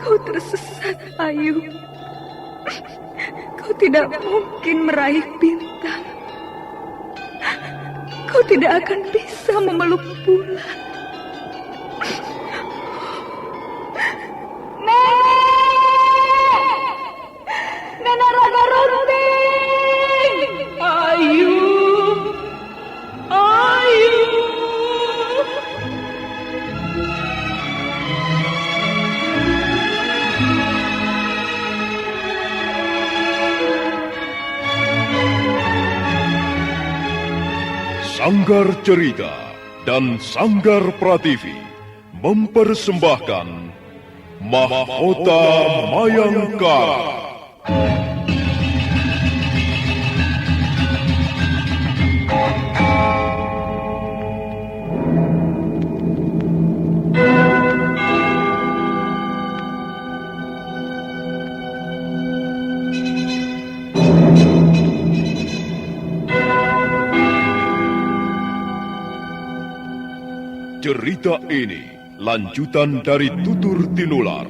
Kau tersesat, Ayu. Kau tidak mungkin meraih bintang. Kau tidak akan bisa memeluk bulan. Nenek Rana Runting! Ayu! Ayu! Sanggar Cerita dan Sanggar Prativi mempersembahkan Mahkota Mayangkara. Cerita ini lanjutan dari Tutur Tinular.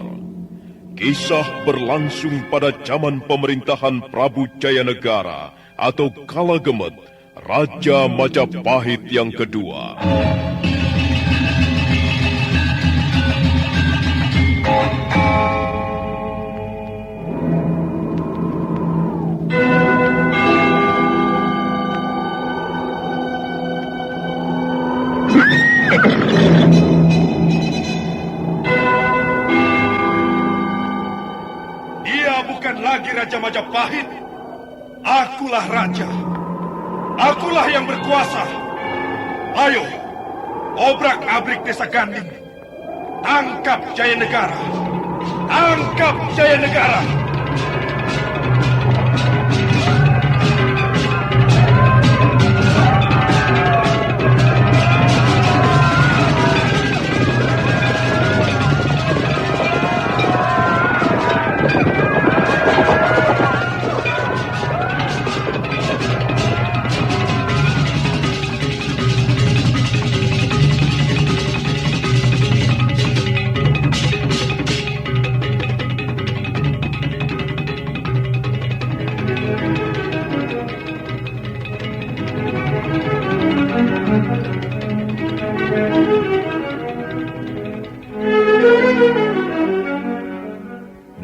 Kisah berlangsung pada zaman pemerintahan Prabu Jayanegara atau Kalagemet, Raja Majapahit yang kedua. Dia bukan lagi Raja Majapahit. Akulah raja. Akulah yang berkuasa. Ayo, obrak-abrik desa Ganding. Tangkap Jayanegara. Tangkap Jayanegara.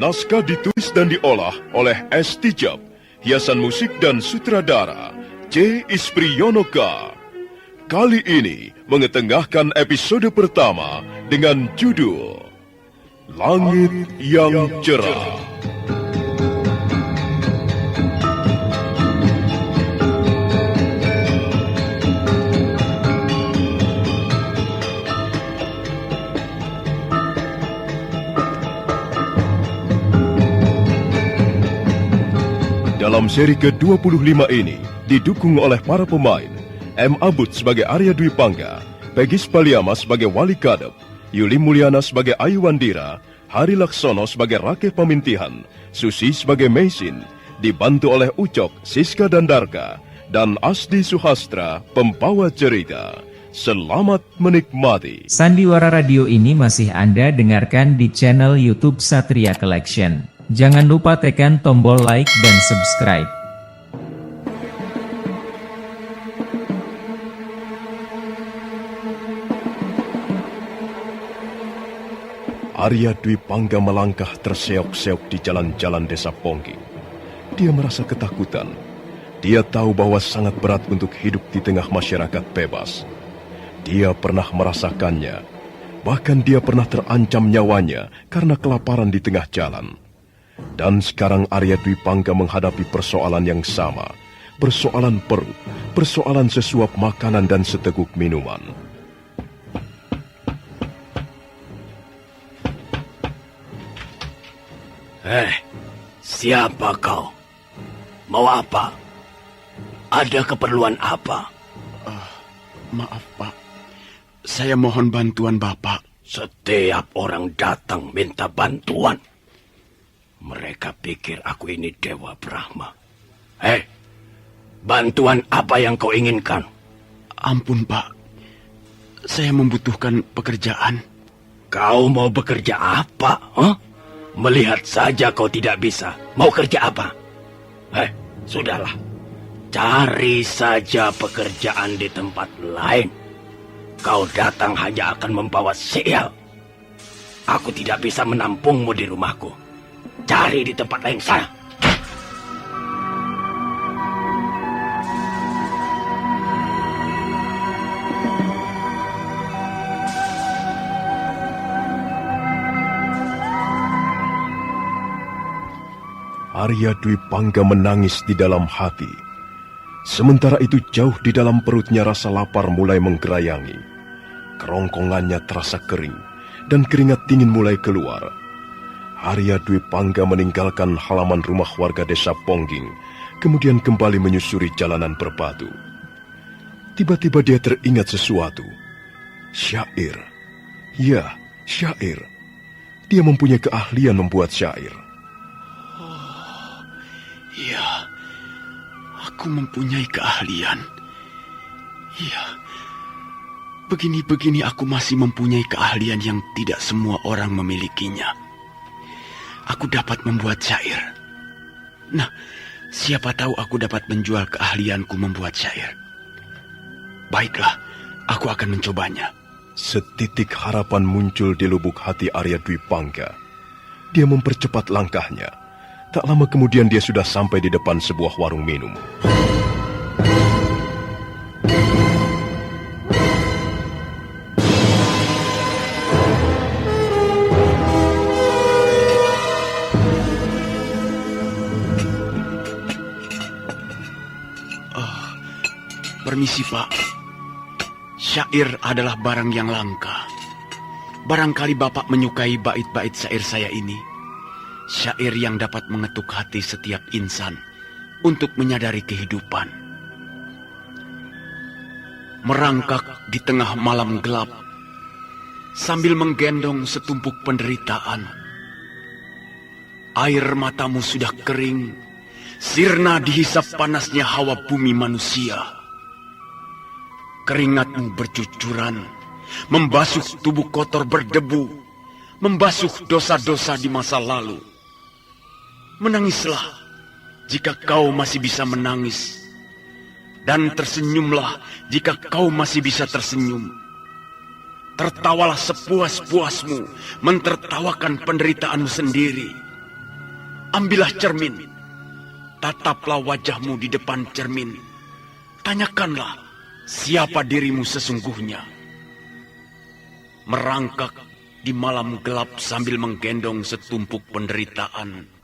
Naskah ditulis dan diolah oleh S. Tijab, hiasan musik dan sutradara C. Ispriyonoka. Kali ini mengetengahkan episode pertama dengan judul Langit yang Cerah. Dalam seri ke-25 ini didukung oleh para pemain M. Abud sebagai Arya Dwi Pangga, Pegis Paliama sebagai Wali Kadep, Yuli Mulyana sebagai Ayu Wandira, Hari Laksono sebagai Rakeh Pamintihan, Susi sebagai Meisin, dibantu oleh Ucok, Siska dan Darka, dan Asdi Suhastra, pembawa cerita. Selamat menikmati. Sandiwara Radio ini masih Anda dengarkan di channel YouTube Satria Collection. Jangan lupa tekan tombol like dan subscribe. Arya Dwi Pangga melangkah terseok-seok di jalan-jalan desa Pongging. Dia merasa ketakutan. Dia tahu bahwa sangat berat untuk hidup di tengah masyarakat bebas. Dia pernah merasakannya. Bahkan dia pernah terancam nyawanya karena kelaparan di tengah jalan. Dan sekarang Arya Dwi Pangga menghadapi persoalan yang sama. Persoalan perut, persoalan sesuap makanan dan seteguk minuman. Siapa kau? Mau apa? Ada keperluan apa? Maaf, Pak. Saya mohon bantuan Bapak. Setiap orang datang minta bantuan. Mereka pikir aku ini Dewa Brahma. Bantuan apa yang kau inginkan? Ampun, Pak. Saya membutuhkan pekerjaan. Kau mau bekerja apa? Melihat saja kau tidak bisa. Mau kerja apa? Sudahlah. Cari saja pekerjaan di tempat lain. Kau datang hanya akan membawa sial. Aku tidak bisa menampungmu di rumahku. Cari di tempat lain sana. Arya Dwi Pangga menangis di dalam hati. Sementara itu jauh di dalam perutnya rasa lapar mulai menggerayangi. Kerongkongannya terasa kering dan keringat dingin mulai keluar. Arya Dwi Pangga meninggalkan halaman rumah warga desa Pongging, kemudian kembali menyusuri jalanan berbatu. Tiba-tiba dia teringat sesuatu. Syair. Ya, syair. Dia mempunyai keahlian membuat syair. Ya, aku mempunyai keahlian. Ya, begini-begini aku masih mempunyai keahlian yang tidak semua orang memilikinya. Aku dapat membuat syair. Nah, siapa tahu aku dapat menjual keahlianku membuat syair. Baiklah, aku akan mencobanya. Setitik harapan muncul di lubuk hati Arya Dwi Pangga. Dia mempercepat langkahnya. Tak lama kemudian dia sudah sampai di depan sebuah warung minum. Permisi, Pak. Syair adalah barang yang langka. Barangkali Bapak menyukai bait-bait syair saya ini. Syair yang dapat mengetuk hati setiap insan untuk menyadari kehidupan. Merangkak di tengah malam gelap, sambil menggendong setumpuk penderitaan. Air matamu sudah kering, sirna dihisap panasnya hawa bumi manusia. Keringatmu bercucuran, membasuh tubuh kotor berdebu, membasuh dosa-dosa di masa lalu. Menangislah jika kau masih bisa menangis, dan tersenyumlah jika kau masih bisa tersenyum. Tertawalah sepuas-puasmu mentertawakan penderitaanmu sendiri. Ambillah cermin, tataplah wajahmu di depan cermin. Tanyakanlah siapa dirimu sesungguhnya. Merangkak di malam gelap sambil menggendong setumpuk penderitaan.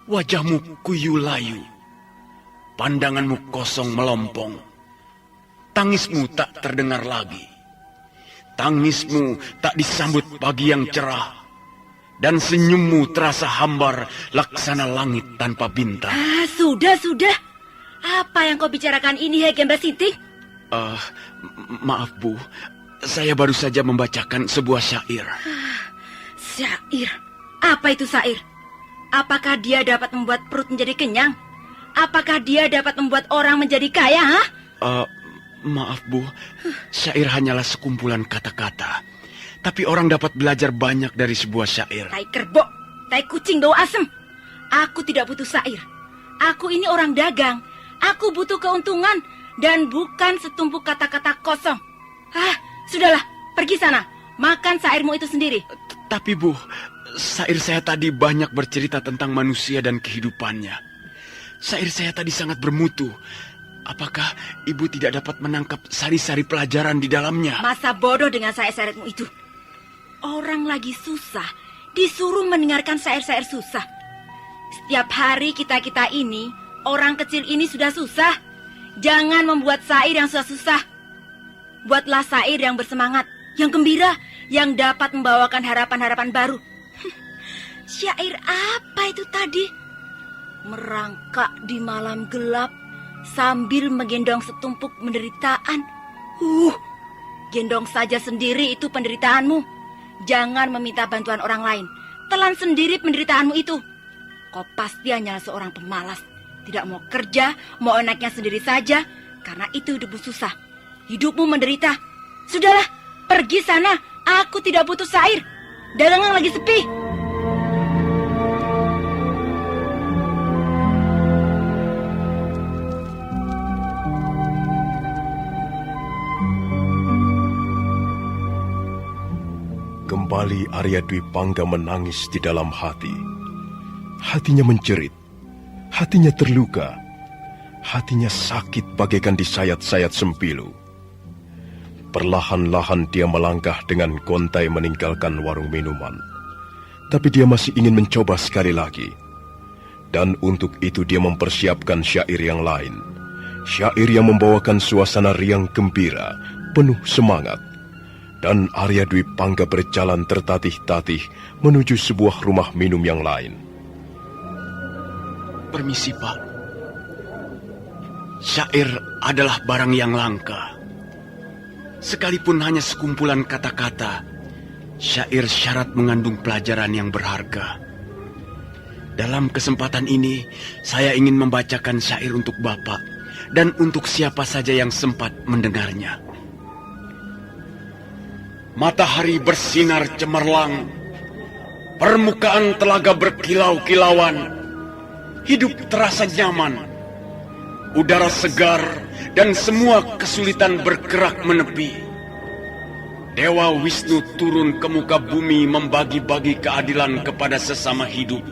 Wajahmu kuyu layu, pandanganmu kosong melompong. Tangismu tak terdengar lagi. Tangismu tak disambut pagi yang cerah. Dan senyummu terasa hambar laksana langit tanpa bintang. Sudah. Apa yang kau bicarakan ini, Hei Gemba Sinting? Maaf, Bu. Saya baru saja membacakan sebuah syair. Syair? Apa itu syair? Apakah dia dapat membuat perut menjadi kenyang? Apakah dia dapat membuat orang menjadi kaya, ha? Maaf, Bu. Syair hanyalah sekumpulan kata-kata. Tapi orang dapat belajar banyak dari sebuah syair. Tai kerbau, tai kucing bau asem. Aku tidak butuh syair. Aku ini orang dagang. Aku butuh keuntungan dan bukan setumpuk kata-kata kosong. Sudahlah, pergi sana. Makan syairmu itu sendiri. Tapi, Bu, syair saya tadi banyak bercerita tentang manusia dan kehidupannya. Syair saya tadi sangat bermutu. Apakah Ibu tidak dapat menangkap sari-sari pelajaran di dalamnya? Masa bodoh dengan syair-syairmu itu. Orang lagi susah, disuruh mendengarkan syair-syair susah. Setiap hari kita-kita ini, orang kecil ini sudah susah. Jangan membuat syair yang susah-susah. Buatlah syair yang bersemangat, yang gembira, yang dapat membawakan harapan-harapan baru. Syair apa itu tadi? Merangkak di malam gelap sambil menggendong setumpuk penderitaan. Gendong saja sendiri itu penderitaanmu. Jangan meminta bantuan orang lain. Telan sendiri penderitaanmu itu. Kau pasti hanyalah seorang pemalas. Tidak mau kerja, mau enaknya sendiri saja. Karena itu hidupmu susah. Hidupmu menderita. Sudahlah, pergi sana. Aku tidak butuh syair. Dagangan lagi sepi. Kembali Arya Dwi Pangga menangis di dalam hati. Hatinya menjerit, hatinya terluka, hatinya sakit bagaikan disayat-sayat sempilu. Perlahan-lahan dia melangkah dengan gontai meninggalkan warung minuman. Tapi dia masih ingin mencoba sekali lagi. Dan untuk itu dia mempersiapkan syair yang lain. Syair yang membawakan suasana riang gembira, penuh semangat. Dan Arya Dwi Pangga berjalan tertatih-tatih menuju sebuah rumah minum yang lain. Permisi, Pak. Syair adalah barang yang langka. Sekalipun hanya sekumpulan kata-kata, syair syarat mengandung pelajaran yang berharga. Dalam kesempatan ini, saya ingin membacakan syair untuk Bapak dan untuk siapa saja yang sempat mendengarnya. Matahari bersinar cemerlang, permukaan telaga berkilau-kilauan, hidup terasa nyaman, udara segar, dan semua kesulitan bergerak menepi. Dewa Wisnu turun ke muka bumi membagi-bagi keadilan kepada sesama hidup.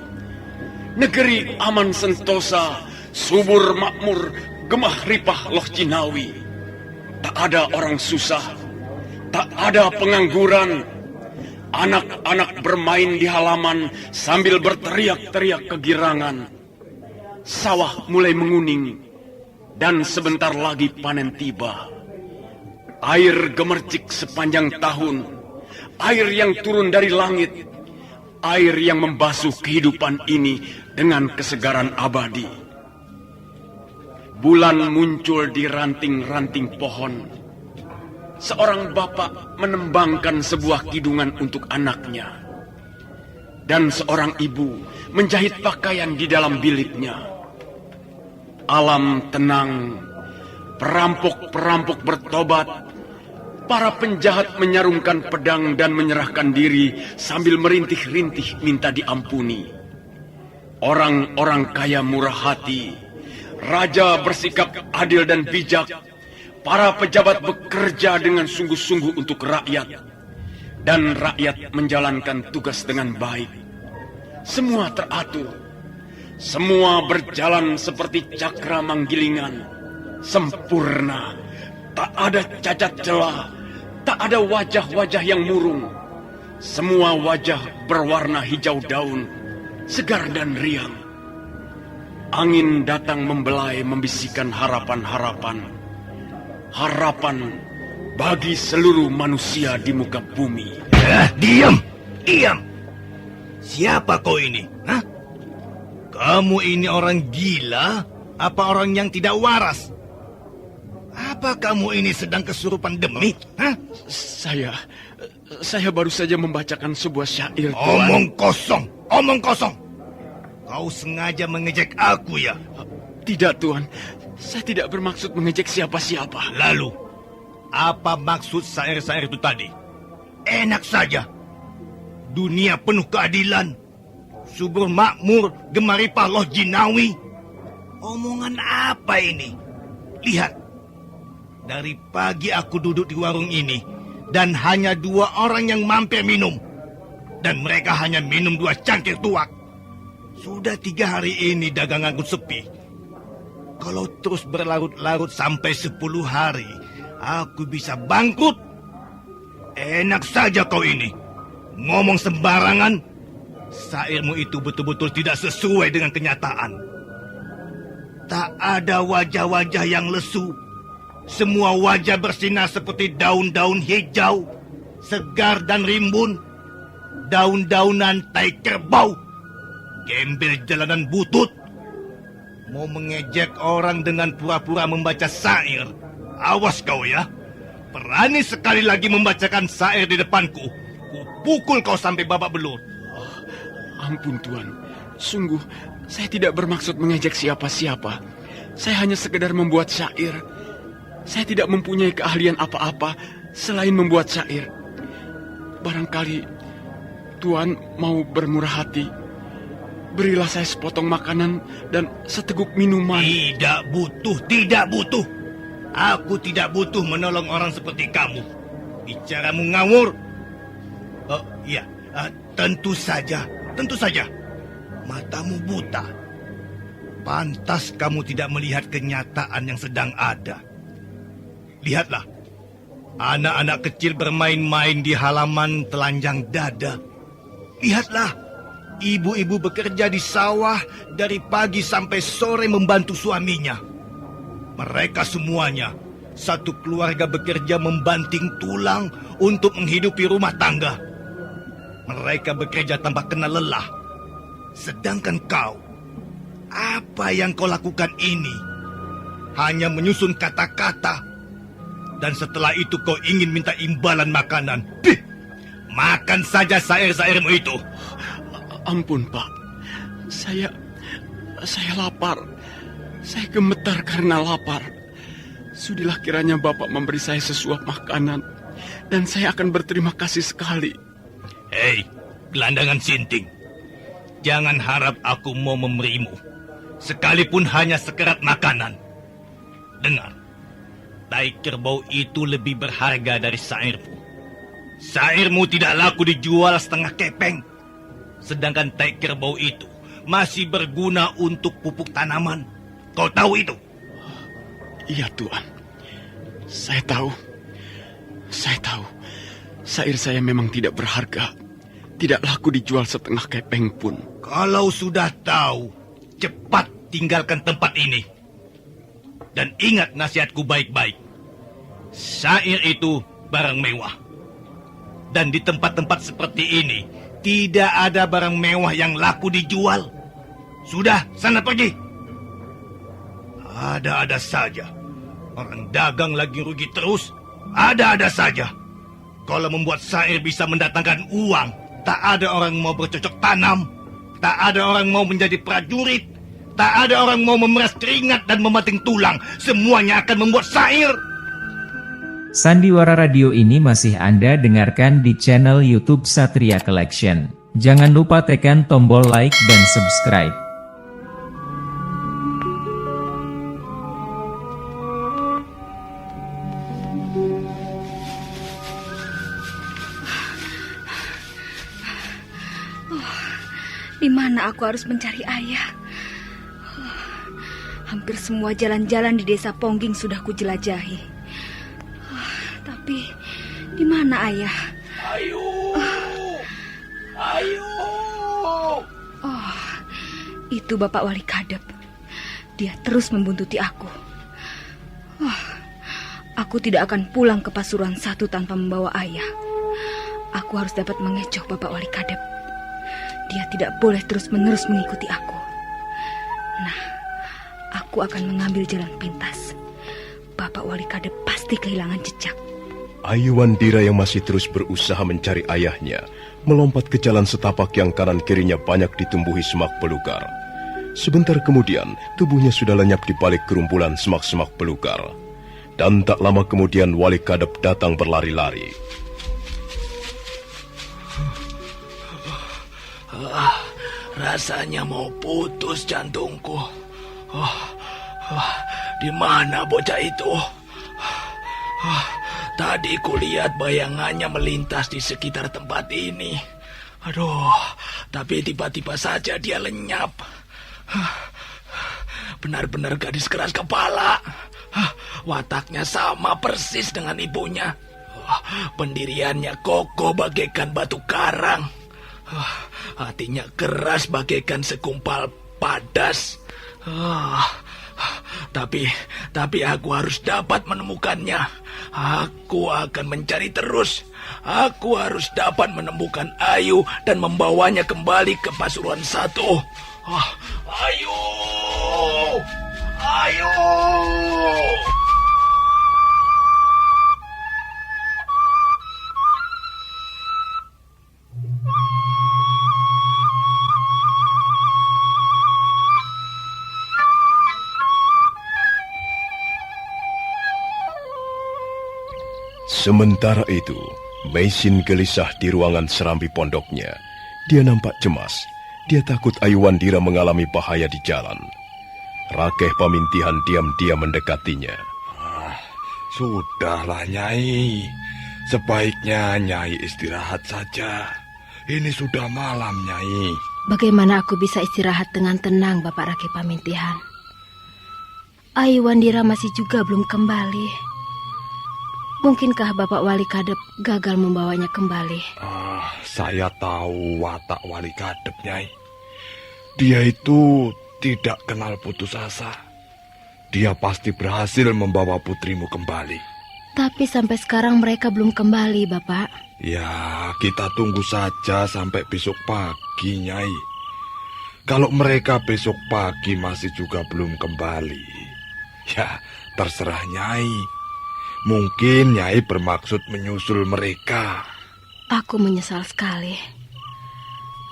Negeri aman sentosa, subur makmur, gemah ripah loh Jinawi. Tak ada orang susah, tak ada pengangguran. Anak-anak bermain di halaman sambil berteriak-teriak kegirangan. Sawah mulai menguning, dan sebentar lagi panen tiba. Air gemercik sepanjang tahun, air yang turun dari langit, air yang membasuh kehidupan ini dengan kesegaran abadi. Bulan muncul di ranting-ranting pohon. Seorang bapak menembangkan sebuah kidungan untuk anaknya. Dan seorang ibu menjahit pakaian di dalam biliknya. Alam tenang, perampok-perampok bertobat, para penjahat menyarungkan pedang dan menyerahkan diri sambil merintih-rintih minta diampuni. Orang-orang kaya murah hati, raja bersikap adil dan bijak, para pejabat bekerja dengan sungguh-sungguh untuk rakyat, dan rakyat menjalankan tugas dengan baik. Semua teratur, semua berjalan seperti cakra manggilingan, sempurna, tak ada cacat celah, tak ada wajah-wajah yang murung. Semua wajah berwarna hijau daun, segar dan riang. Angin datang membelai membisikkan harapan-harapan. Harapan bagi seluruh manusia di muka bumi. Diam! Diam! Siapa kau ini? Hah? Kamu ini orang gila? Apa orang yang tidak waras? Apa kamu ini sedang kesurupan demit? Hah? Saya baru saja membacakan sebuah syair, Tuan. Omong kosong! Omong kosong! Kau sengaja mengejek aku ya? Tidak, Tuan. Saya tidak bermaksud mengejek siapa-siapa. Lalu, apa maksud syair-syair itu tadi? Enak saja. Dunia penuh keadilan. Subur makmur, gemaripah loh Jinawi. Omongan apa ini? Lihat. Dari pagi aku duduk di warung ini, dan hanya 2 orang yang mampir minum. Dan mereka hanya minum 2 cangkir tuak. Sudah 3 hari ini daganganku sepi. Kalau terus berlarut-larut sampai 10 hari, aku bisa bangkrut. Enak saja kau ini. Ngomong sembarangan. Syairmu itu betul-betul tidak sesuai dengan kenyataan. Tak ada wajah-wajah yang lesu. Semua wajah bersinar seperti daun-daun hijau, segar dan rimbun. Daun-daunan tai kerbau. Gembel jalanan butut. Mau mengejek orang dengan pura-pura membaca syair. Awas kau ya. Berani sekali lagi membacakan syair di depanku. Kupukul kau sampai babak belur. Ampun, Tuan. Sungguh, saya tidak bermaksud mengejek siapa-siapa. Saya hanya sekedar membuat syair. Saya tidak mempunyai keahlian apa-apa selain membuat syair. Barangkali Tuan mau bermurah hati. Berilah saya sepotong makanan dan seteguk minuman. Tidak butuh, tidak butuh. Aku tidak butuh menolong orang seperti kamu. Bicaramu ngawur. Ya, tentu saja. Matamu buta. Pantas kamu tidak melihat kenyataan yang sedang ada. Lihatlah, anak-anak kecil bermain-main di halaman telanjang dada. Lihatlah, ibu-ibu bekerja di sawah dari pagi sampai sore membantu suaminya. Mereka semuanya, satu keluarga bekerja membanting tulang untuk menghidupi rumah tangga. Mereka bekerja tanpa kenal lelah. Sedangkan kau, apa yang kau lakukan ini? Hanya menyusun kata-kata. Dan setelah itu kau ingin minta imbalan makanan. Bih, makan saja sair-sairmu itu. Ampun, Pak. Saya lapar. Saya gemetar karena lapar. Sudilah kiranya Bapak memberi saya sesuap makanan. Dan saya akan berterima kasih sekali. Hei, gelandangan sinting. Jangan harap aku mau memberimu. Sekalipun hanya sekerat makanan. Dengar, tai kerbau itu lebih berharga dari sairmu. Sairmu tidak laku dijual setengah kepeng. Sedangkan tai kerbau itu masih berguna untuk pupuk tanaman. Kau tahu itu? Iya, Tuan. Saya tahu. Sair saya memang tidak berharga. Tidak laku dijual setengah kepeng pun. Kalau sudah tahu, cepat tinggalkan tempat ini. Dan ingat nasihatku baik-baik. Sair itu barang mewah. Dan di tempat-tempat seperti ini, tidak ada barang mewah yang laku dijual. Sudah, sana pergi. Ada-ada saja. Orang dagang lagi rugi terus. Ada-ada saja. Kalau membuat sair bisa mendatangkan uang, tak ada orang mau bercocok tanam. Tak ada orang mau menjadi prajurit. Tak ada orang mau memeras keringat dan memating tulang. Semuanya akan membuat sair. Sandiwara radio ini masih Anda dengarkan di channel YouTube Satria Collection. Jangan lupa tekan tombol like dan subscribe. Di mana aku harus mencari ayah? Hampir semua jalan-jalan di desa Pongging sudah kujelajahi. Tapi di mana ayah? Ayo. Oh, itu Bapak Wali Kadep. Dia terus membuntuti aku. Aku tidak akan pulang ke Pasuruan 1 tanpa membawa ayah. Aku harus dapat mengecoh Bapak Wali Kadep. Dia tidak boleh terus-menerus mengikuti aku. Nah, aku akan mengambil jalan pintas. Bapak Wali Kadep pasti kehilangan jejak. Ayu Wandira yang masih terus berusaha mencari ayahnya, melompat ke jalan setapak yang kanan kirinya banyak ditumbuhi semak belukar. Sebentar kemudian, tubuhnya sudah lenyap di balik kerumpulan semak-semak belukar. Dan tak lama kemudian Wali Kadep datang berlari-lari. Rasanya mau putus jantungku. Di mana bocah itu? Tadi kulihat bayangannya melintas di sekitar tempat ini. Aduh, tapi tiba-tiba saja dia lenyap. Benar-benar gadis keras kepala. Wataknya sama persis dengan ibunya. Pendiriannya kokoh bagaikan batu karang. Hatinya keras bagaikan segumpal padas. Tapi aku harus dapat menemukannya. Aku akan mencari terus. Aku harus dapat menemukan Ayu dan membawanya kembali ke Pasuruan 1. Ayu! Ayu! Sementara itu, Meisin gelisah di ruangan serambi pondoknya. Dia nampak cemas. Dia takut Ayu Wandira mengalami bahaya di jalan. Rakeh Pamintihan diam-diam mendekatinya. Sudahlah, Nyai. Sebaiknya Nyai istirahat saja. Ini sudah malam, Nyai. Bagaimana aku bisa istirahat dengan tenang, Bapak Raki Pamintihan? Ayu Wandira masih juga belum kembali. Mungkinkah Bapak Wali Kadep gagal membawanya kembali? Saya tahu watak Wali Kadep, Nyai. Dia itu tidak kenal putus asa. Dia pasti berhasil membawa putrimu kembali. Tapi sampai sekarang mereka belum kembali, Bapak. Ya, kita tunggu saja sampai besok pagi, Nyai. Kalau mereka besok pagi masih juga belum kembali, ya terserah Nyai. Mungkin Nyai bermaksud menyusul mereka. Aku menyesal sekali.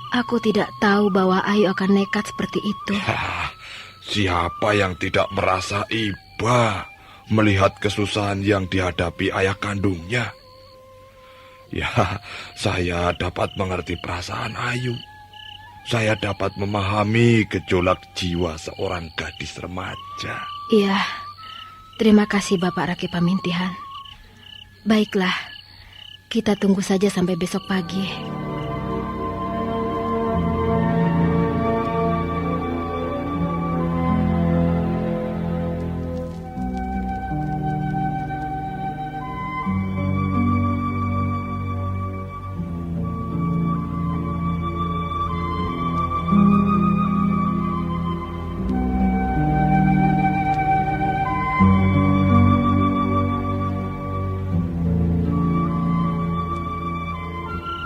Aku tidak tahu bahwa Ayu akan nekat seperti itu. Ya, siapa yang tidak merasa iba melihat kesusahan yang dihadapi ayah kandungnya? Ya, saya dapat mengerti perasaan Ayu. Saya dapat memahami gejolak jiwa seorang gadis remaja. Iya, terima kasih Bapak Raki Pamintihan. Baiklah, kita tunggu saja sampai besok pagi.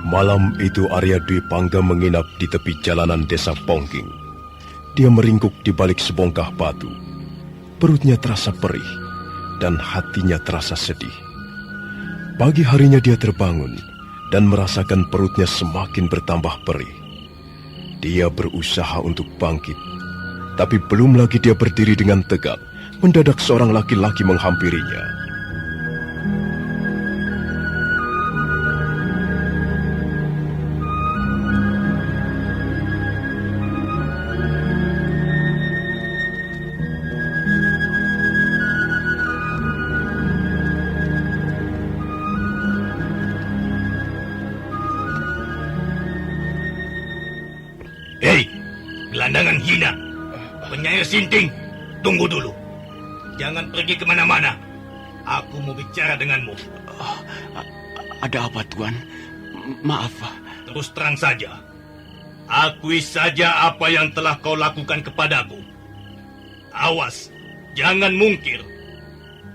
Malam itu Arya Dwi Pangga menginap di tepi jalanan desa Pongking. Dia meringkuk di balik sebongkah batu. Perutnya terasa perih dan hatinya terasa sedih. Pagi harinya dia terbangun dan merasakan perutnya semakin bertambah perih. Dia berusaha untuk bangkit, tapi belum lagi dia berdiri dengan tegak, mendadak seorang laki-laki menghampirinya. Hei, gelandangan hina. Penyair Sinting, tunggu dulu. Jangan pergi kemana-mana. Aku mau bicara denganmu. Ada apa, Tuan? Maaf. Terus terang saja. Akui saja apa yang telah kau lakukan kepadaku. Awas, jangan mungkir.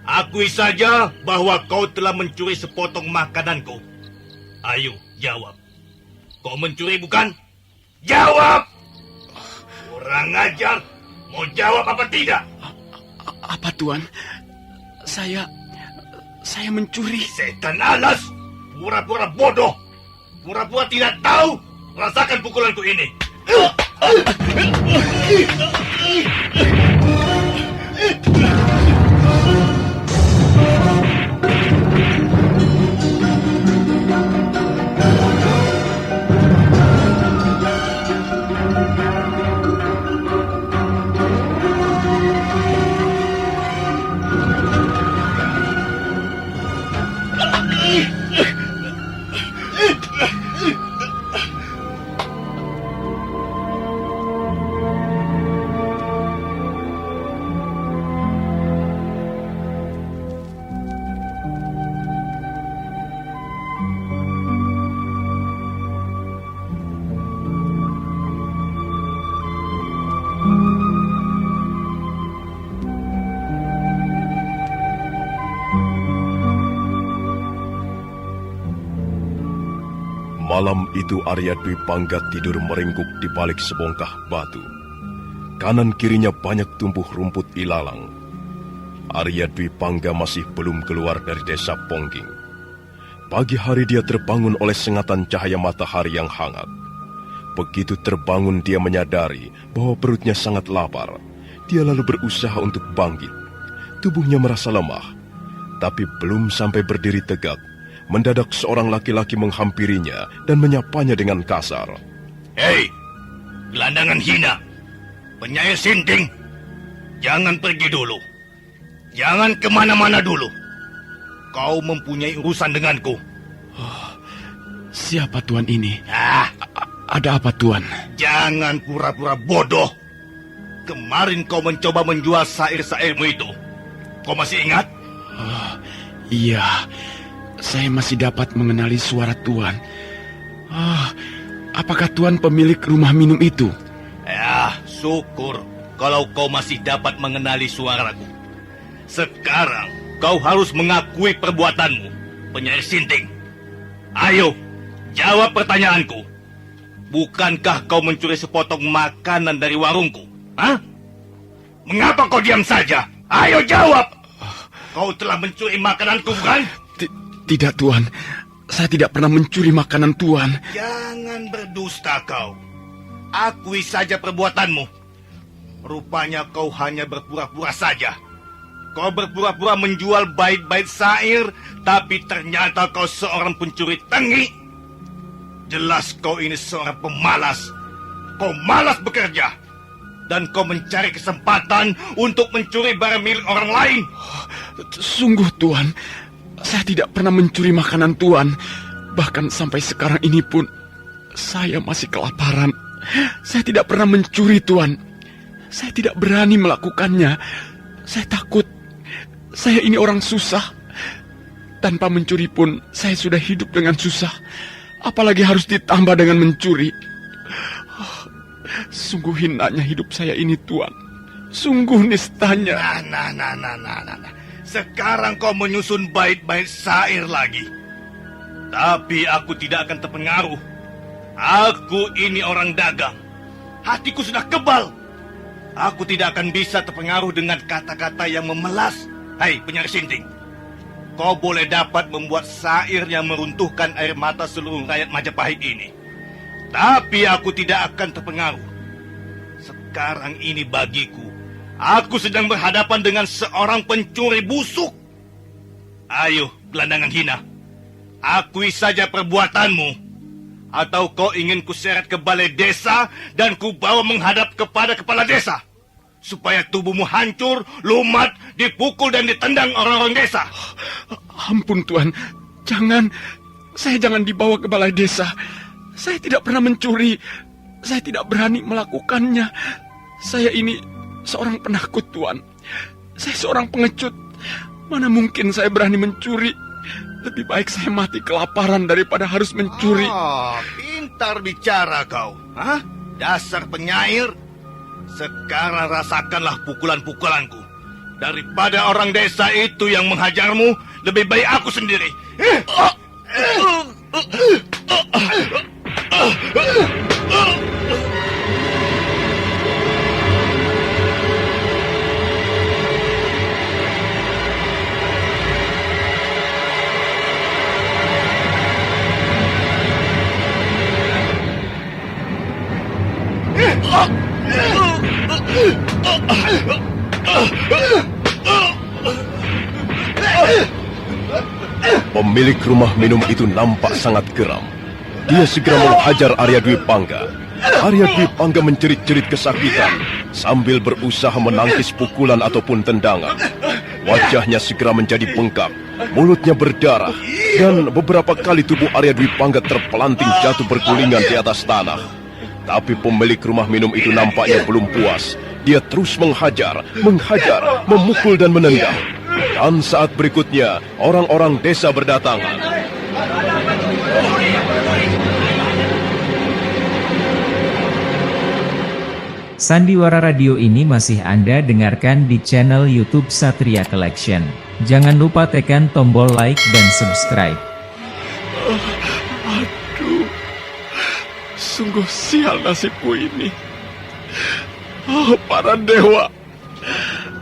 Akui saja bahwa kau telah mencuri sepotong makananku. Ayo, jawab. Kau mencuri bukan? Jawab! Kurang ajar. Mau jawab apa tidak? Apa, Tuan? Saya mencuri. Setan alas! Pura-pura bodoh! Pura-pura tidak tahu! Rasakan pukulanku ini! Malam itu Arya Dwi Pangga tidur meringkuk di balik sebongkah batu. Kanan kirinya banyak tumbuh rumput ilalang. Arya Dwi Pangga masih belum keluar dari desa Pongking. Pagi hari dia terbangun oleh sengatan cahaya matahari yang hangat. Begitu terbangun dia menyadari bahwa perutnya sangat lapar. Dia lalu berusaha untuk bangkit. Tubuhnya merasa lemah. Tapi belum sampai berdiri tegak, mendadak seorang laki-laki menghampirinya dan menyapanya dengan kasar. Hei, gelandangan hina. Penyair Sinting, jangan pergi dulu. Jangan kemana-mana dulu. Kau mempunyai urusan denganku. Siapa Tuan ini? Ada apa, Tuan? Jangan pura-pura bodoh. Kemarin kau mencoba menjual sair-sairmu itu. Kau masih ingat? Iya, saya masih dapat mengenali suara Tuan. Apakah Tuan pemilik rumah minum itu? Ya, syukur kalau kau masih dapat mengenali suaraku. Sekarang kau harus mengakui perbuatanmu, penyair sinting. Ayo, jawab pertanyaanku. Bukankah kau mencuri sepotong makanan dari warungku? Hah? Mengapa kau diam saja? Ayo jawab! Kau telah mencuri makananku, bukan? Tidak, Tuan. Saya tidak pernah mencuri makanan Tuan. Jangan berdusta kau. Akui saja perbuatanmu. Rupanya kau hanya berpura-pura saja. Kau berpura-pura menjual bait-bait syair, tapi ternyata kau seorang pencuri tengi. Jelas kau ini seorang pemalas. Kau malas bekerja. Dan kau mencari kesempatan untuk mencuri barang milik orang lain. Sungguh, Tuan. Saya tidak pernah mencuri makanan Tuan. Bahkan sampai sekarang ini pun, saya masih kelaparan. Saya tidak pernah mencuri, Tuan. Saya tidak berani melakukannya. Saya takut. Saya ini orang susah. Tanpa mencuri pun, saya sudah hidup dengan susah. Apalagi harus ditambah dengan mencuri. Sungguh hinanya hidup saya ini, Tuan. Sungguh nistanya. Nah. Sekarang kau menyusun bait-bait syair lagi. Tapi aku tidak akan terpengaruh. Aku ini orang dagang. Hatiku sudah kebal. Aku tidak akan bisa terpengaruh dengan kata-kata yang memelas. Hai, penyair sinting. Kau boleh dapat membuat syair yang meruntuhkan air mata seluruh rakyat Majapahit ini. Tapi aku tidak akan terpengaruh. Sekarang ini bagiku, aku sedang berhadapan dengan seorang pencuri busuk. Ayo, gelandangan hina. Akui saja perbuatanmu. Atau kau ingin kuseret ke balai desa dan kubawa menghadap kepada kepala desa. Supaya tubuhmu hancur, lumat, dipukul dan ditendang orang-orang desa. Ampun, Tuan. Jangan. Saya jangan dibawa ke balai desa. Saya tidak pernah mencuri. Saya tidak berani melakukannya. Saya ini seorang penakut, Tuan. Saya seorang pengecut. Mana mungkin saya berani mencuri. Lebih baik saya mati kelaparan daripada harus mencuri. Pintar bicara kau. Hah? Dasar penyair. Sekarang rasakanlah pukulan-pukulanku. Daripada orang desa itu yang menghajarmu, lebih baik aku sendiri. Pemilik rumah minum itu nampak sangat geram. Dia segera menghajar Arya Dwi Pangga. Arya Dwi Pangga menjerit-jerit kesakitan sambil berusaha menangkis pukulan ataupun tendangan. Wajahnya segera menjadi bengkak, mulutnya berdarah, dan beberapa kali tubuh Arya Dwi Pangga terpelanting jatuh bergulingan di atas tanah. Tapi pemilik rumah minum itu nampaknya belum puas. Dia terus menghajar, memukul dan menendang. Dan saat berikutnya, orang-orang desa berdatangan. Sandiwara Radio ini masih Anda dengarkan di channel YouTube Satria Collection. Jangan lupa tekan tombol like dan subscribe. Aduh, sungguh sial nasibku ini. Oh, para dewa,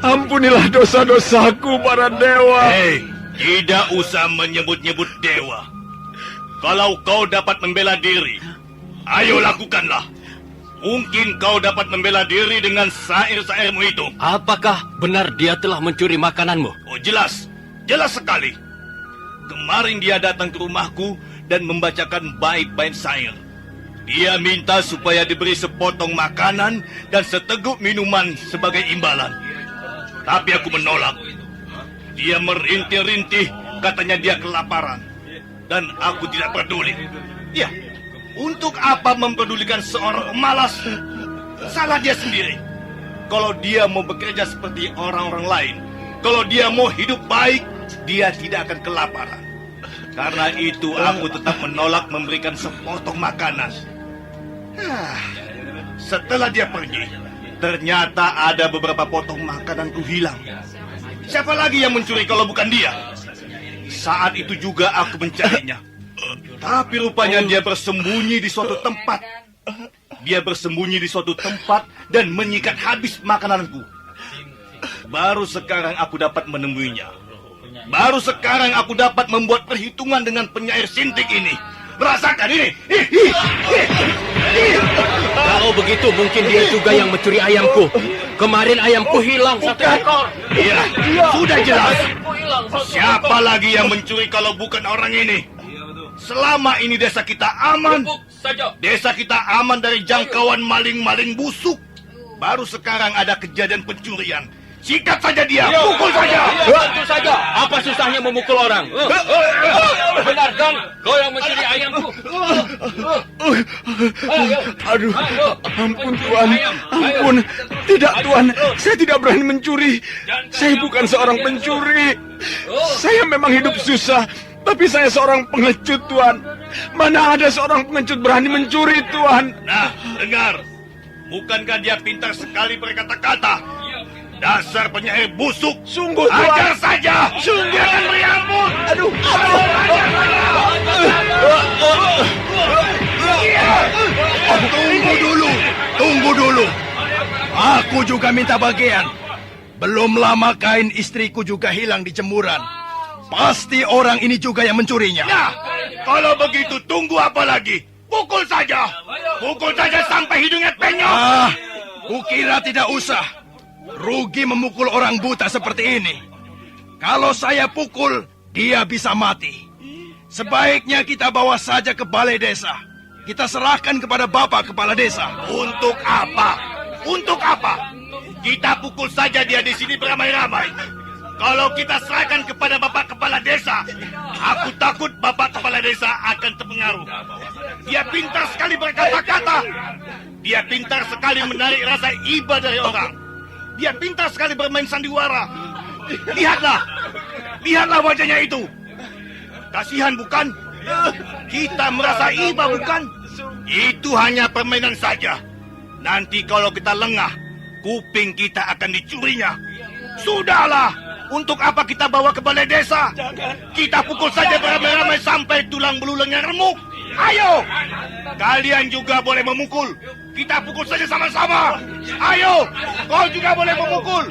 ampunilah dosa-dosaku, para dewa. Hei, tidak usah menyebut-nyebut dewa. Kalau kau dapat membela diri, ayo lakukanlah. Mungkin kau dapat membela diri dengan syair-syairmu itu. Apakah benar dia telah mencuri makananmu? Oh, jelas. Jelas sekali. Kemarin dia datang ke rumahku dan membacakan bait-bait syair. Dia minta supaya diberi sepotong makanan dan seteguk minuman sebagai imbalan. Tapi aku menolak. Dia merintih-rintih, katanya dia kelaparan. Dan aku tidak peduli. Ya, Untuk apa mempedulikan seorang pemalas? Salah dia sendiri. Kalau dia mau bekerja seperti orang-orang lain, kalau dia mau hidup baik, dia tidak akan kelaparan. Karena itu aku tetap menolak memberikan sepotong makanan. Setelah dia pergi, ternyata ada beberapa potong makananku hilang. Siapa lagi yang mencuri kalau bukan dia? Saat itu juga aku mencarinya. Tapi rupanya dia bersembunyi di suatu tempat. Dia bersembunyi di suatu tempat dan menyikat habis makananku. Baru sekarang aku dapat menemuinya. Baru sekarang aku dapat membuat perhitungan dengan penyair sintik ini. Rasakan ini. Kalau begitu mungkin dia juga yang mencuri ayamku. Kemarin ayamku hilang satu ekor. Iya, sudah jelas. Siapa lagi yang mencuri kalau bukan orang ini? Selama ini desa kita aman. Desa kita aman dari jangkauan maling-maling busuk. Baru sekarang ada kejadian pencurian. Sikat saja dia, pukul saja. Tentu saja. Apa susahnya memukul orang? Benar kan? Kau yang mencuri ayamku. Aduh, ampun Tuan, ampun. Tidak Tuan, saya tidak berani mencuri. Saya bukan seorang pencuri. Saya memang hidup susah, tapi saya seorang pengecut Tuan. Mana ada seorang pengecut berani mencuri Tuan. Nah, dengar. Bukankah dia pintar sekali berkata-kata? Dasar penyair busuk. Sungguh Tuan. Ajar saja. Sungguh. Dia akan beri ampun. Aduh. Tunggu dulu. Aku juga minta bagian. Belum lama kain istriku juga hilang di jemuran. Pasti orang ini juga yang mencurinya. Nah, kalau begitu tunggu apa lagi? Pukul saja. Pukul saja sampai hidungnya penyok. Kukira tidak usah. Rugi memukul orang buta seperti ini. Kalau saya pukul, dia bisa mati. Sebaiknya kita bawa saja ke balai desa. Kita serahkan kepada Bapak Kepala Desa. Untuk apa? Untuk apa? Kita pukul saja dia di sini beramai-ramai. Kalau kita serahkan kepada Bapak Kepala Desa, aku takut Bapak Kepala Desa akan terpengaruh. Dia pintar sekali berkata-kata. Dia pintar sekali menarik rasa iba dari orang. Dia pintar sekali bermain sandiwara. Lihatlah wajahnya itu. Kasihan bukan? Kita merasa iba bukan? Itu hanya permainan saja. Nanti kalau kita lengah, kuping kita akan dicurinya. Sudahlah, untuk apa kita bawa ke balai desa? Kita pukul saja beramai-ramai sampai tulang belulangnya remuk. Ayo, kalian juga boleh memukul. Kita pukul saja sama-sama. Ayo, kau juga boleh memukul.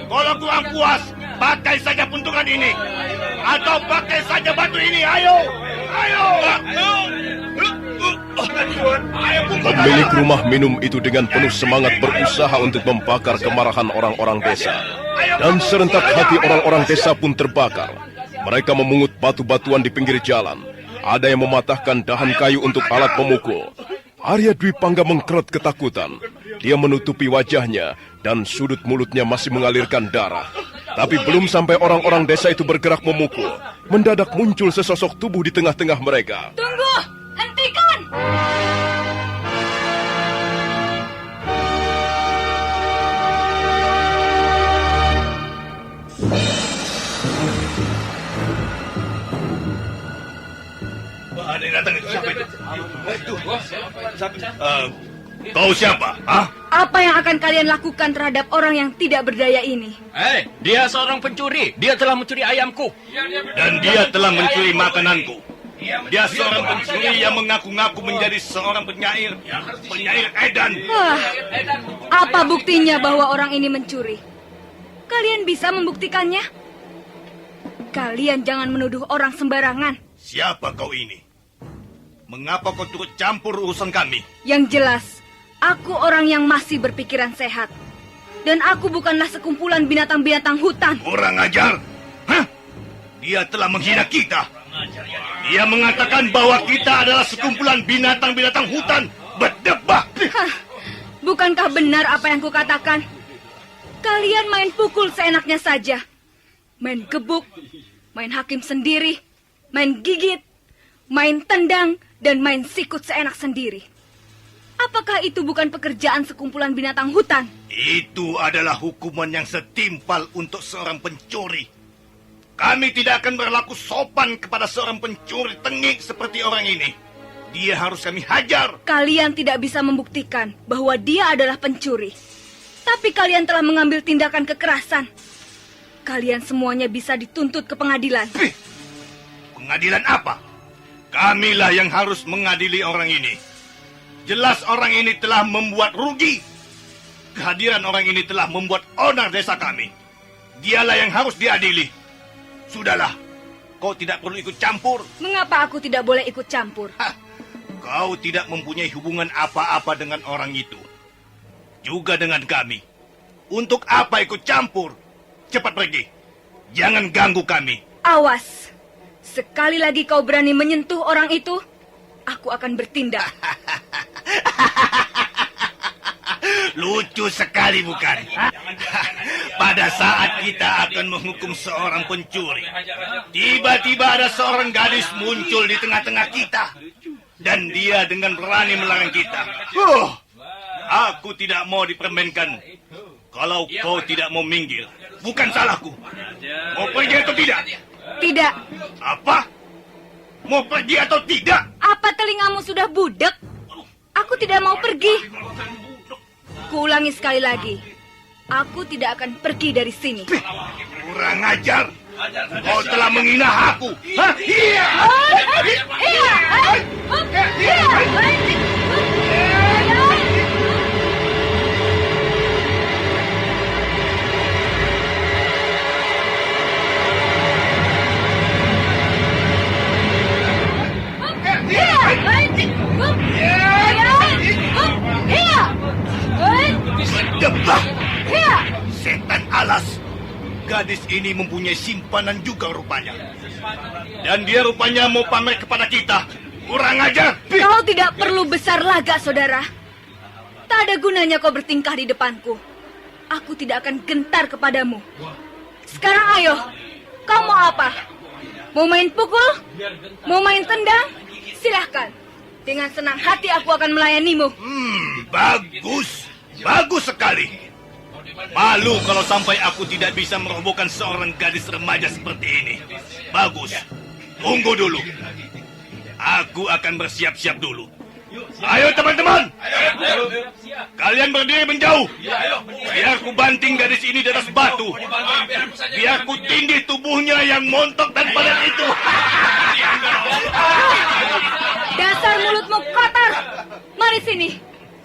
Kalau kurang puas, pakai saja puntungan ini. Atau pakai saja batu ini. Ayo. Pemilik rumah minum itu dengan penuh semangat berusaha untuk membakar kemarahan orang-orang desa. Dan serentak hati orang-orang desa pun terbakar. Mereka memungut batu-batuan di pinggir jalan. Ada yang mematahkan dahan kayu untuk alat pemukul. Arya Dwi Pangga mengkerut ketakutan. Dia menutupi wajahnya dan sudut mulutnya masih mengalirkan darah. Tapi belum sampai orang-orang desa itu bergerak memukul, mendadak muncul sesosok tubuh di tengah-tengah mereka. Tunggu! Hentikan! Ada yang datang itu. Siapa itu? Kau siapa? Hah? Apa yang akan kalian lakukan terhadap orang yang tidak berdaya ini? Dia seorang pencuri. Dia telah mencuri ayamku. Dan dia telah mencuri makananku. Dia seorang pencuri yang mengaku-ngaku menjadi seorang penyair edan. Wah, apa buktinya bahwa orang ini mencuri? Kalian bisa membuktikannya? Kalian jangan menuduh orang sembarangan. Siapa kau ini? Mengapa kau turut campur urusan kami? Yang jelas, aku orang yang masih berpikiran sehat. Dan aku bukanlah sekumpulan binatang-binatang hutan. Kurang ajar. Hah? Dia telah menghina kita. Dia mengatakan bahwa kita adalah sekumpulan binatang-binatang hutan. Berdebah. Bukankah benar apa yang kukatakan? Kalian main pukul seenaknya saja. Main gebuk, main hakim sendiri, main gigit, main tendang, dan main sikut seenak sendiri. Apakah itu bukan pekerjaan sekumpulan binatang hutan? Itu adalah hukuman yang setimpal untuk seorang pencuri. Kami tidak akan berlaku sopan kepada seorang pencuri tengik seperti orang ini. Dia harus kami hajar. Kalian tidak bisa membuktikan bahwa dia adalah pencuri. Tapi kalian telah mengambil tindakan kekerasan. Kalian semuanya bisa dituntut ke pengadilan. Pengadilan apa? Kamilah yang harus mengadili orang ini. Jelas orang ini telah membuat rugi. Kehadiran orang ini telah membuat onar desa kami. Dialah yang harus diadili. Sudahlah, kau tidak perlu ikut campur. Mengapa aku tidak boleh ikut campur? Kau tidak mempunyai hubungan apa-apa dengan orang itu. Juga dengan kami. Untuk apa ikut campur? Cepat pergi. Jangan ganggu kami. Awas. Sekali lagi kau berani menyentuh orang itu, aku akan bertindak. Lucu sekali bukan? Pada saat kita akan menghukum seorang pencuri, tiba-tiba ada seorang gadis muncul di tengah-tengah kita. Dan dia dengan berani melarang kita. Aku tidak mau dipermainkan. Kalau kau tidak mau minggir, bukan salahku. Mau pergi atau tidak? Tidak. Apa? Mau pergi atau tidak? Apa telingamu sudah budek? Aku tidak mau pergi. Kuulangi sekali lagi. Aku tidak akan pergi dari sini. Kurang ajar. Kau telah menghina aku. Hah? Iya. Berdebah. Setan alas. Gadis ini mempunyai simpanan juga rupanya. Dan dia rupanya mau pamer kepada kita. Kurang ajar. Kau tidak perlu besar laga, saudara. Tak ada gunanya kau bertingkah di depanku. Aku tidak akan gentar kepadamu. Sekarang ayo, kau mau apa? Mau main pukul? Mau main tendang? Silahkan. Dengan senang hati aku akan melayanimu. Bagus. Bagus sekali. Malu kalau sampai aku tidak bisa merobohkan seorang gadis remaja seperti ini. Bagus. Tunggu dulu. Aku akan bersiap-siap dulu. Ayo teman-teman. Kalian berdiri menjauh. Biar ku banting gadis ini di atas batu. Biar ku tindih tubuhnya yang montok dan padat itu. Dasar mulutmu kotor. Mari sini.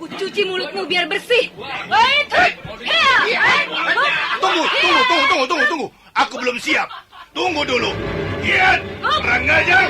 Ku cuci mulutmu biar bersih. Tunggu. Aku belum siap. Tunggu dulu. Lihat. Kurang ajar.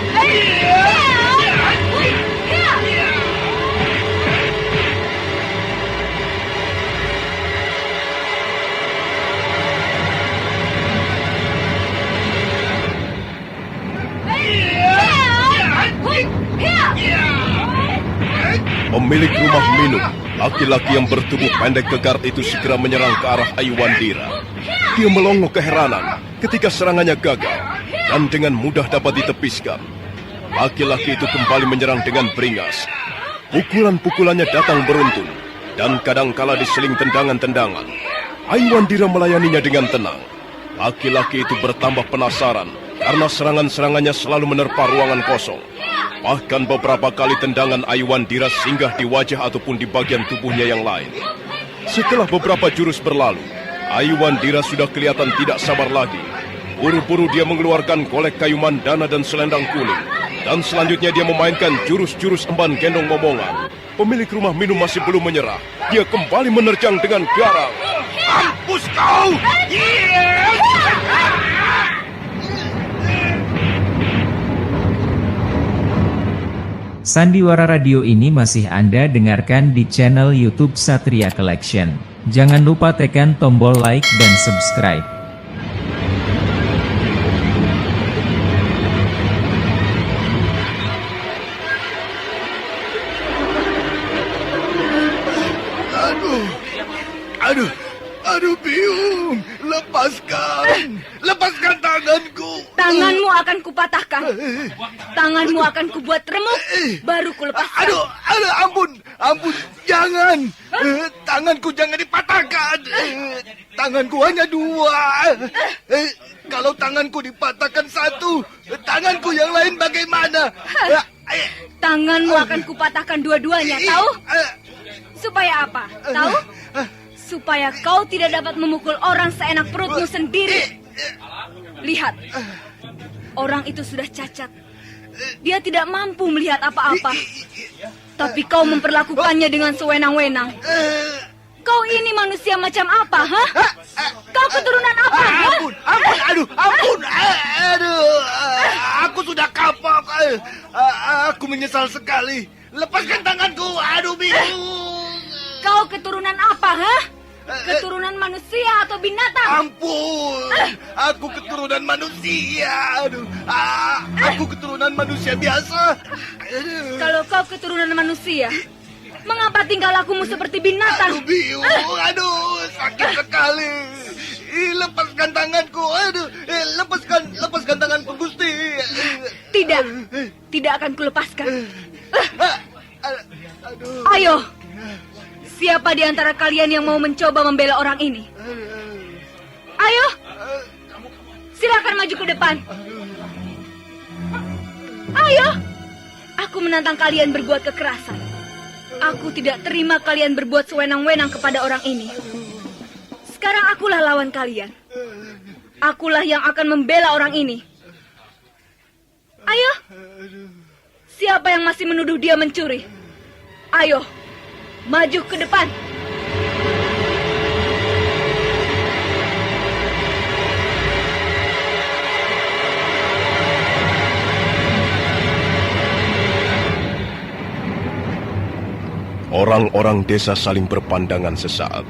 Pemilik rumah minum, laki-laki yang bertubuh pendek kekar itu segera menyerang ke arah Aiwandira. Dia melongo keheranan ketika serangannya gagal dan dengan mudah dapat ditepiskan. Laki-laki itu kembali menyerang dengan beringas. Pukulan-pukulannya datang beruntun dan kadangkala diseling tendangan-tendangan. Aiwandira melayaninya dengan tenang. Laki-laki itu bertambah penasaran karena serangan-serangannya selalu menerpa ruangan kosong. Bahkan beberapa kali tendangan Aiwandira singgah di wajah ataupun di bagian tubuhnya yang lain. Setelah beberapa jurus berlalu, Aiwandira sudah kelihatan tidak sabar lagi. Buru-buru dia mengeluarkan golek kayu mandana dan selendang kuning. Dan selanjutnya dia memainkan jurus-jurus emban gendong momongan. Pemilik rumah minum masih belum menyerah. Dia kembali menerjang dengan garang. Mampus kau! Sandiwara Radio ini masih Anda dengarkan di channel YouTube Satria Collection. Jangan lupa tekan tombol like dan subscribe. Aduh, Biung, lepaskan tanganku. Tanganmu akan kupatahkan. Tanganmu akan kubuat remuk, baru kulepaskan. Aduh, ampun, jangan. Tanganku jangan dipatahkan. Tanganku hanya 2. Kalau tanganku dipatahkan 1, tanganku yang lain bagaimana? Tanganmu akan kupatahkan dua-duanya, tahu? Supaya apa? Tahu? Supaya kau tidak dapat memukul orang seenak perutmu sendiri. Lihat, orang itu sudah cacat. Dia tidak mampu melihat apa-apa. Tapi kau memperlakukannya dengan sewenang-wenang. Kau ini manusia macam apa, ha? Kau keturunan apa, ha? Ampun. Aku sudah kapok. Aku menyesal sekali. Lepaskan tanganku. Aduh, Biung. Kau keturunan apa, ha? Keturunan manusia atau binatang? Ampun, aku keturunan manusia. Aku keturunan manusia biasa. Kalau kau keturunan manusia, mengapa tingkah lakumu seperti binatang? Aduh, Biung, sakit sekali. Lepaskan tanganku. Lepaskan tanganku, Gusti. Tidak akan kulepaskan. Ayo. Siapa di antara kalian yang mau mencoba membela orang ini? Ayo, silakan maju ke depan. Ayo, aku menantang kalian berbuat kekerasan. Aku tidak terima kalian berbuat sewenang-wenang kepada orang ini. Sekarang akulah lawan kalian. Akulah yang akan membela orang ini. Ayo, siapa yang masih menuduh dia mencuri? Ayo. Maju ke depan. Orang-orang desa saling berpandangan sesaat.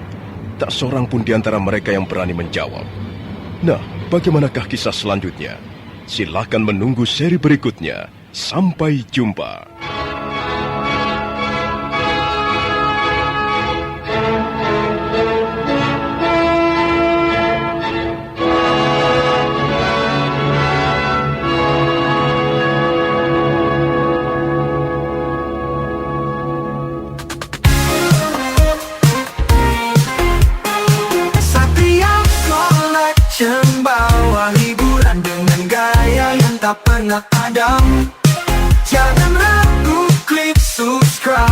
Tak seorang pun di antara mereka yang berani menjawab. Nah, bagaimanakah kisah selanjutnya? Silakan menunggu seri berikutnya. Sampai jumpa. Bawa hiburan dengan gaya yang tak pernah padam. Jangan ragu, klik subscribe.